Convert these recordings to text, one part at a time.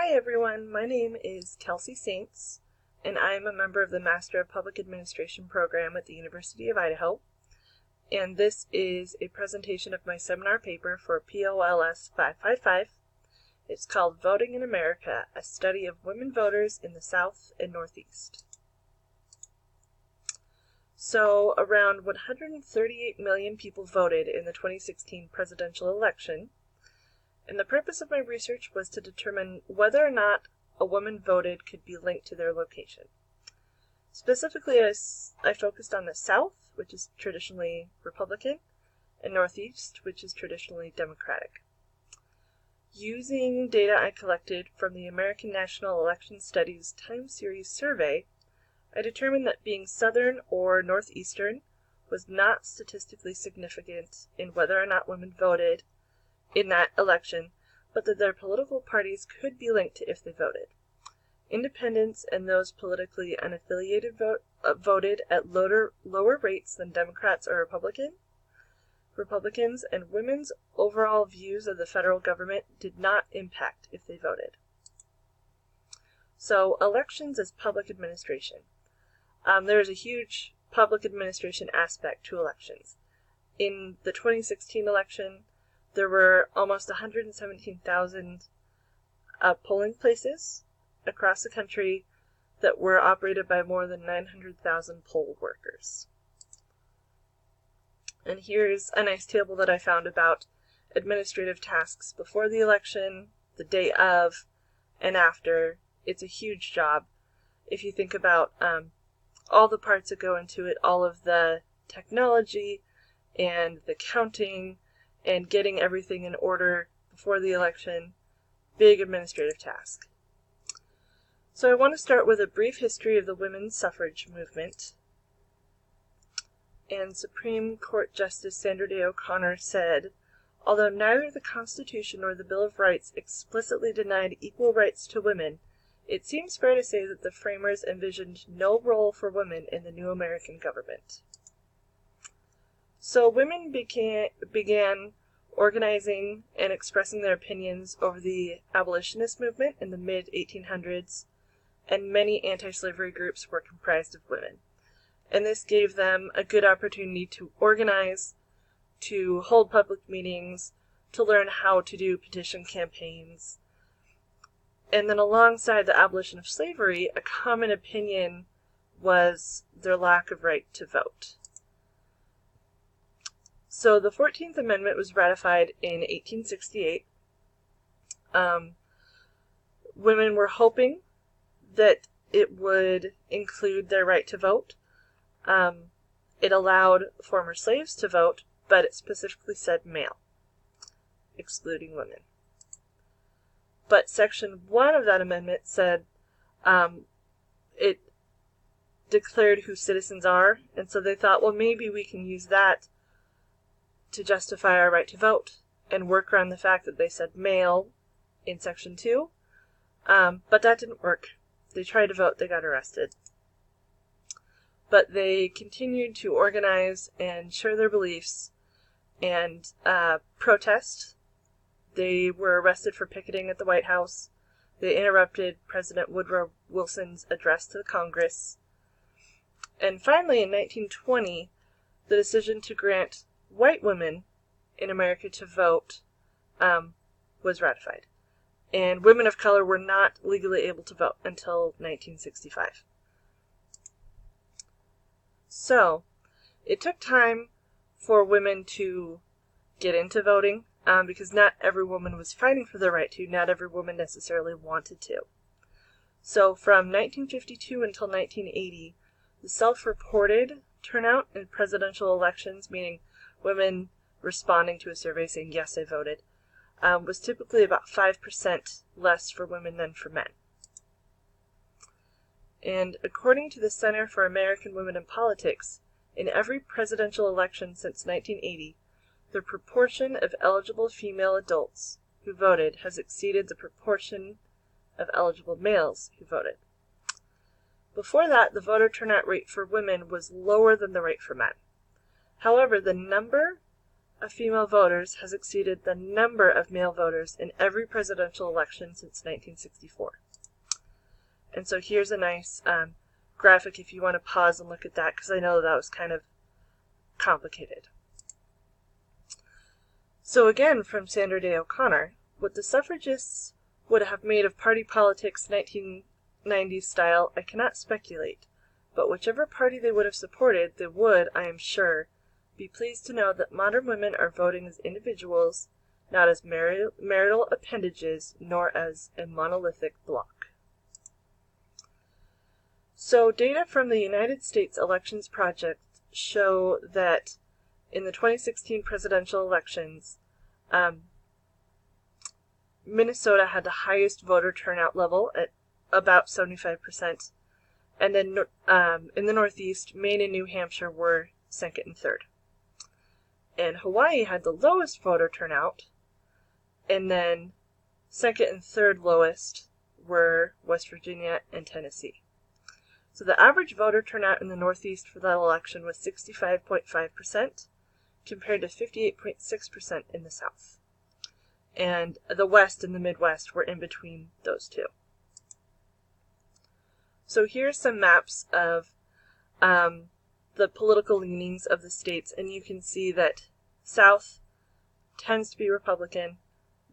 Hi everyone, my name is Kelsey Saints, and I am a member of the Master of Public Administration program at the University of Idaho, and this is a presentation of my seminar paper for POLS 555. It's called Voting in America, a Study of Women Voters in the South and Northeast. So, around 138 million people voted in the 2016 presidential election, and the purpose of my research was to determine whether or not a woman voted could be linked to their location. Specifically, I focused on the South, which is traditionally Republican, and Northeast, which is traditionally Democratic. Using data I collected from the American National Election Studies Time Series survey, I determined that being Southern or Northeastern was not statistically significant in whether or not women voted in that election, but that their political parties could be linked to if they voted. Independents and those politically unaffiliated voted at lower rates than Democrats or Republicans, and women's overall views of the federal government did not impact if they voted. So, elections as public administration. There is a huge public administration aspect to elections. In the 2016 election, there were almost 117,000 polling places across the country that were operated by more than 900,000 poll workers. And here's a nice table that I found about administrative tasks before the election, the day of, and after. It's a huge job. If you think about all the parts that go into it, all of the technology and the counting, and getting everything in order before the election, big administrative task. So I want to start with a brief history of the women's suffrage movement. And Supreme Court Justice Sandra Day O'Connor said, "Although neither the Constitution nor the Bill of Rights explicitly denied equal rights to women, it seems fair to say that the framers envisioned no role for women in the new American government." So women began organizing and expressing their opinions over the abolitionist movement in the mid-1800s, and many anti-slavery groups were comprised of women. And this gave them a good opportunity to organize, to hold public meetings, to learn how to do petition campaigns. And then alongside the abolition of slavery, a common opinion was their lack of right to vote. So the 14th Amendment was ratified in 1868. Women were hoping that it would include their right to vote. It allowed former slaves to vote, but it specifically said male, excluding women. But Section 1 of that amendment said it declared who citizens are, and so they thought, well, maybe we can use that to justify our right to vote and work around the fact that they said male in Section 2. But that didn't work. They tried to vote, they got arrested. But they continued to organize and share their beliefs and protest. They were arrested for picketing at the White House. They interrupted President Woodrow Wilson's address to the Congress. And finally, in 1920, the decision to grant white women in America to vote was ratified. And women of color were not legally able to vote until 1965. So, it took time for women to get into voting, because not every woman was fighting for their right to, not every woman necessarily wanted to. So, from 1952 until 1980, the self-reported turnout in presidential elections, meaning women responding to a survey saying, yes, I voted, was typically about 5% less for women than for men. And according to the Center for American Women in Politics, in every presidential election since 1980, the proportion of eligible female adults who voted has exceeded the proportion of eligible males who voted. Before that, the voter turnout rate for women was lower than the rate for men. However, the number of female voters has exceeded the number of male voters in every presidential election since 1964. And so here's a nice graphic if you want to pause and look at that, because I know that was kind of complicated. So again, from Sandra Day O'Connor, what the suffragists would have made of party politics 1990s style, I cannot speculate, but whichever party they would have supported, they would, I am sure, be pleased to know that modern women are voting as individuals, not as marital appendages, nor as a monolithic block. So data from the United States Elections Project show that in the 2016 presidential elections, Minnesota had the highest voter turnout level at about 75%, and then in the Northeast, Maine and New Hampshire were second and third. And Hawaii had the lowest voter turnout, and then second and third lowest were West Virginia and Tennessee. So the average voter turnout in the Northeast for that election was 65.5%, compared to 58.6% in the South. And the West and the Midwest were in between those two. So here's some maps of the political leanings of the states, and you can see that South tends to be Republican.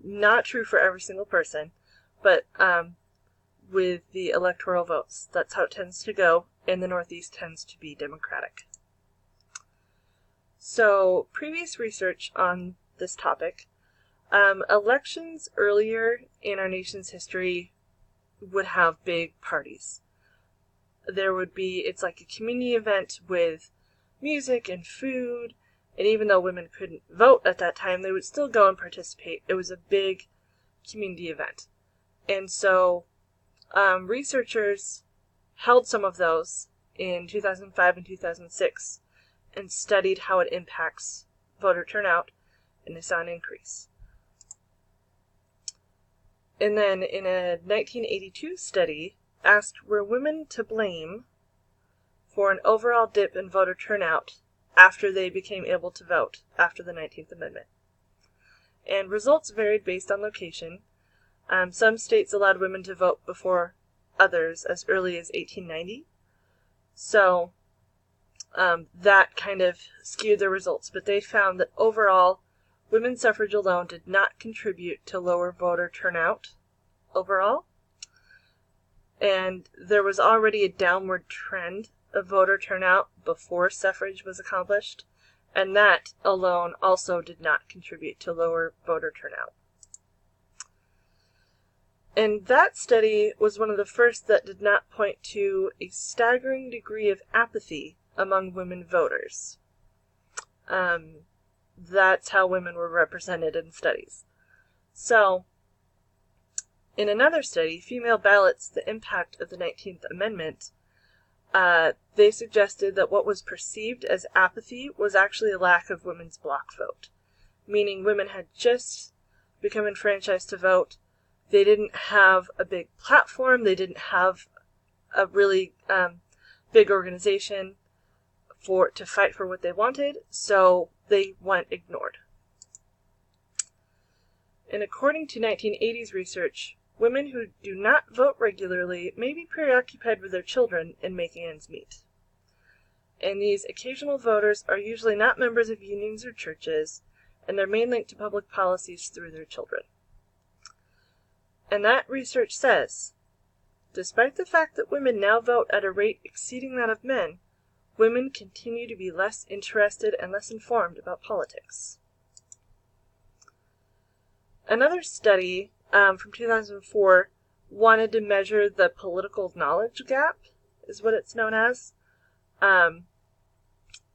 Not true for every single person, but with the electoral votes, that's how it tends to go, and the Northeast tends to be Democratic. So, previous research on this topic, elections earlier in our nation's history would have big parties. There would be, it's like a community event with music and food, and even though women couldn't vote at that time, they would still go and participate. It was a big community event. And so, researchers held some of those in 2005 and 2006 and studied how it impacts voter turnout, and they saw an increase. And then in a 1982 study, asked were women to blame for an overall dip in voter turnout after they became able to vote after the 19th Amendment. And results varied based on location. Some states allowed women to vote before others as early as 1890. So that kind of skewed the results. But they found that overall, women's suffrage alone did not contribute to lower voter turnout overall. And there was already a downward trend of voter turnout before suffrage was accomplished. And that alone also did not contribute to lower voter turnout. And that study was one of the first that did not point to a staggering degree of apathy among women voters. That's how women were represented in studies. So, in another study, Female Ballots, the Impact of the 19th Amendment, they suggested that what was perceived as apathy was actually a lack of women's block vote, meaning women had just become enfranchised to vote. They didn't have a big platform. They didn't have a really big organization to fight for what they wanted, so they went ignored. And according to 1980s research, women who do not vote regularly may be preoccupied with their children and making ends meet. And these occasional voters are usually not members of unions or churches, and their main link to public policies through their children. And that research says, despite the fact that women now vote at a rate exceeding that of men, women continue to be less interested and less informed about politics. Another study from 2004 wanted to measure the political knowledge gap, is what it's known as. And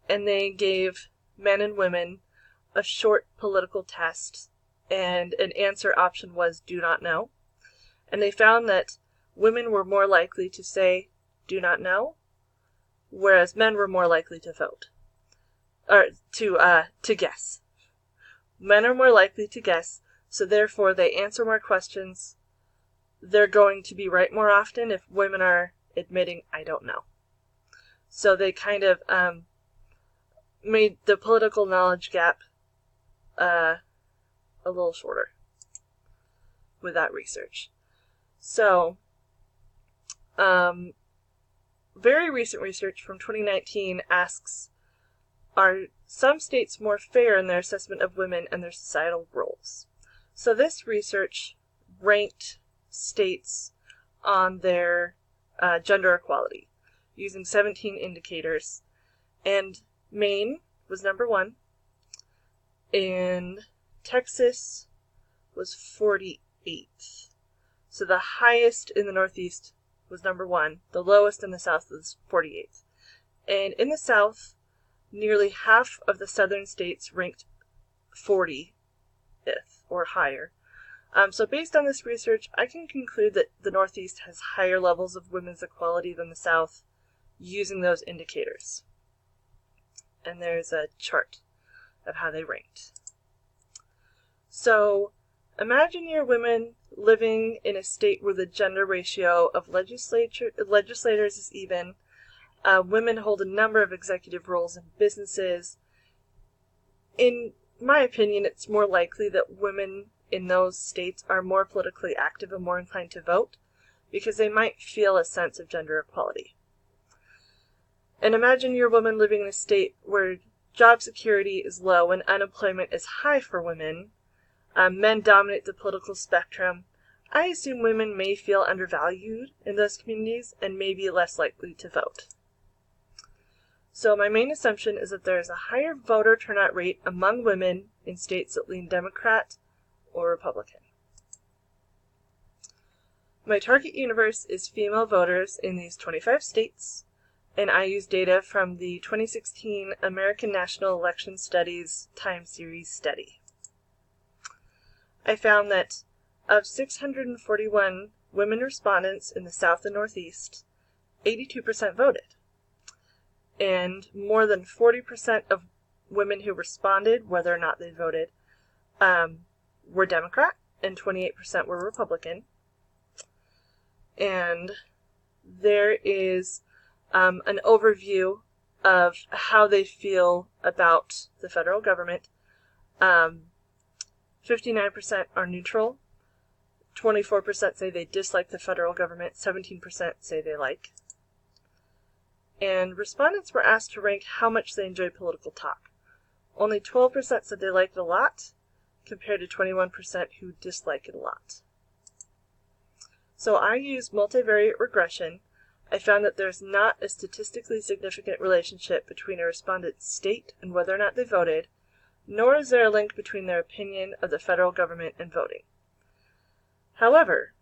they gave men and women a short political test, and an answer option was do not know. And they found that women were more likely to say do not know, whereas men were more likely to vote. Or to guess. Men are more likely to guess, so therefore they answer more questions. They're going to be right more often if women are admitting, I don't know. So they kind of made the political knowledge gap a little shorter with that research. So, very recent research from 2019 asks, are some states more fair in their assessment of women and their societal roles? So this research ranked states on their gender equality using 17 indicators, and Maine was number 1, and Texas was 48th. So the highest in the Northeast was number 1, the lowest in the South was 48th. And in the South, nearly half of the southern states ranked 40th or higher. So based on this research, I can conclude that the Northeast has higher levels of women's equality than the South using those indicators. And there's a chart of how they ranked. So imagine you're women living in a state where the gender ratio of legislators is even. Women hold a number of executive roles in businesses. In my opinion, it's more likely that women in those states are more politically active and more inclined to vote because they might feel a sense of gender equality. And imagine you're a woman living in a state where job security is low and unemployment is high for women. Men dominate the political spectrum. I assume women may feel undervalued in those communities and may be less likely to vote. So my main assumption is that there is a higher voter turnout rate among women in states that lean Democrat or Republican. My target universe is female voters in these 25 states, and I use data from the 2016 American National Election Studies Time Series study. I found that of 641 women respondents in the South and Northeast, 82% voted. And more than 40% of women who responded, whether or not they voted, were Democrat, and 28% were Republican. And there is an overview of how they feel about the federal government. 59% are neutral, 24% say they dislike the federal government, 17% say they like. And respondents were asked to rank how much they enjoy political talk. Only 12% said they liked it a lot, compared to 21% who dislike it a lot. So I used multivariate regression. I found that there's not a statistically significant relationship between a respondent's state and whether or not they voted, nor is there a link between their opinion of the federal government and voting. However,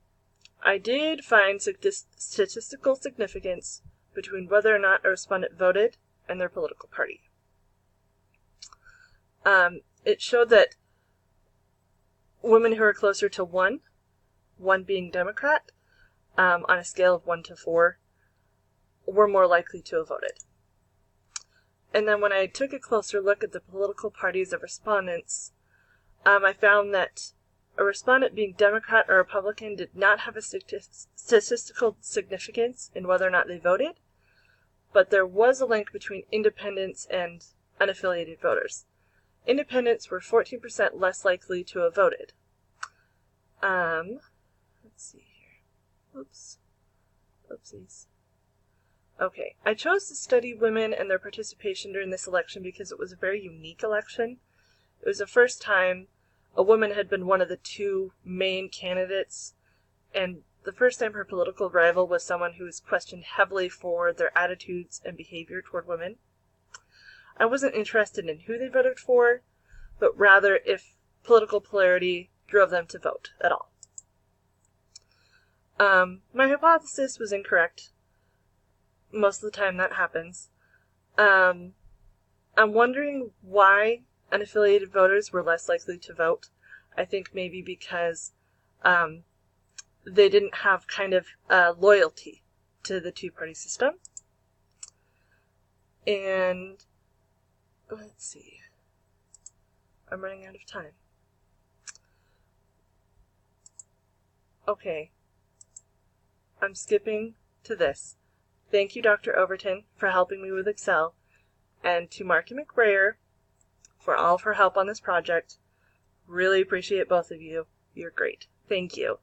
I did find statistical significance between whether or not a respondent voted and their political party. It showed that women who are closer to 1 being Democrat, on a scale of 1 to 4, were more likely to have voted. And then when I took a closer look at the political parties of respondents, I found that a respondent being Democrat or Republican did not have a statistical significance in whether or not they voted, but there was a link between independents and unaffiliated voters. Independents were 14% less likely to have voted. Let's see here. Oopsies. Okay, I chose to study women and their participation during this election because it was a very unique election. It was the first time a woman had been one of the 2 main candidates, and the first time her political rival was someone who was questioned heavily for their attitudes and behavior toward women. I wasn't interested in who they voted for, but rather if political polarity drove them to vote at all. My hypothesis was incorrect. Most of the time that happens. I'm wondering why unaffiliated voters were less likely to vote. I think maybe because they didn't have kind of loyalty to the two-party system. And let's see. I'm running out of time. Okay. I'm skipping to this. Thank you, Dr. Overton, for helping me with Excel, and to Marky McBrayer for all of her help on this project. Really appreciate both of you. You're great. Thank you.